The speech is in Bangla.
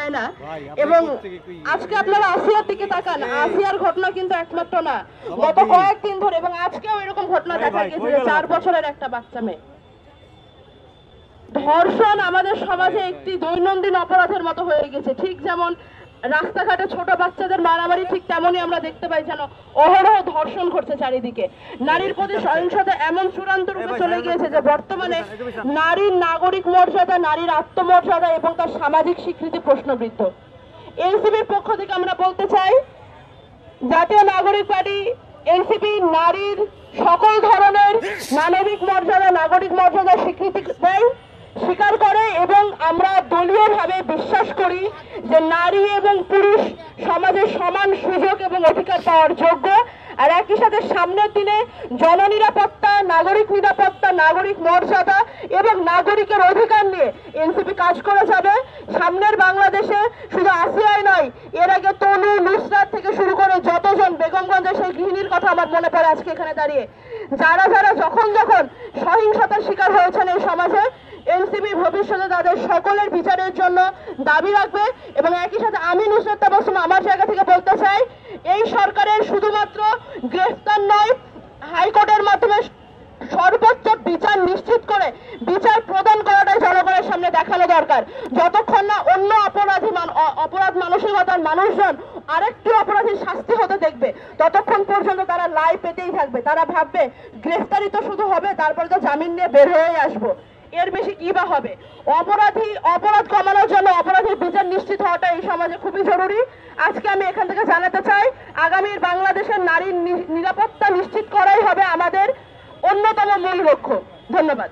যায় না। এবং আজকে আপনারা আসিয়ার দিকে তাকান, আসিয়ার ঘটনা কিন্তু একমাত্র না, গত কয়েকদিন ধরে এবং আজকেও এরকম ঘটনা দেখা গেছে যে 4 বছরের একটা বাচ্চা মেয়ে। ধর্ষণ আমাদের সমাজে একটি দৈনন্দিন অপরাধের মতো হয়ে গেছে। ঠিক যেমন রাস্তাঘাটে ছোট বাচ্চাদের মারামারি, ঠিক তেমনই আমরা দেখতে পাই যেন অহরহ ধর্ষণ ঘটছে চারিদিকে। নারীর প্রতি সহিংসতা এমন চূড়ান্ত রূপে চলে গিয়েছে যে বর্তমানে নারীর নাগরিক মর্যাদা, নারীর আত্মমর্যাদা এবং তার সামাজিক স্বীকৃতি প্রশ্নবিদ্ধ। এনসিপির পক্ষ থেকে আমরা বলতে চাই, জাতীয় নাগরিক পার্টি এনসিপি নারীর সকল ধরনের মানবিক মর্যাদা, নাগরিক মর্যাদা স্বীকৃতি দেয়, স্বীকার করে এবং আমরা দলীয়ভাবে বিশ্বাস করি যে নারী এবং পুরুষ সমাজের সমান সুযোগ এবং অধিকার পাওয়ার যোগ্য। আর একই সাথে সামনের দিনে জননিরাপত্তা, নাগরিক নিরাপত্তা, নাগরিক মর্যাদা এবং নাগরিকের অধিকার নিয়ে এনসিপি কাজ করে যাবে। সামনের বাংলাদেশে শুধু আসিয়াই নয়, এর আগে তনু, নুসরাত থেকে শুরু করে যতজন, বেগমগঞ্জের সেই গৃহিণীর কথা আমার মনে পড়ে আজকে এখানে দাঁড়িয়ে, যারা যখন সহিংসতার শিকার হয়েছেন এই সমাজে, এনসিপি ভবিষ্যতে তাদের সকলের বিচারের জন্য দাবি রাখবে। এবং একই সাথে আমি নুসরাত তাবাসসুম আমার জায়গা থেকে বলতে চাই, এই সরকারের শুধুমাত্র গ্রেফতার নয়, হাইকোর্টের মাধ্যমে সর্বোচ্চ বিচার নিশ্চিত করে বিচার প্রদান করাটাই জনগণের সামনে দেখানো দরকার। যতক্ষণ না অন্য অপরাধ মানসিকতার মানুষজন আরেকটি অপরাধীর শাস্তি হতে দেখবে, ততক্ষণ পর্যন্ত তারা লাই পেতেই থাকবে। তারা ভাববে গ্রেফতারি তো শুধু হবে, তারপরে তো জামিন নিয়ে বের হয়ে আসবো, এর বেশি কি বা হবে। অপরাধ কমানোর জন্য অপরাধীর বিচার নিশ্চিত হওয়াটা এই সমাজে খুবই জরুরি। আজকে আমি এখান থেকে জানাতে চাই, আগামীর বাংলাদেশের নারীর নিরাপত্তা নিশ্চিত করাই হবে আমাদের অন্যতম মূল লক্ষ্য। ধন্যবাদ।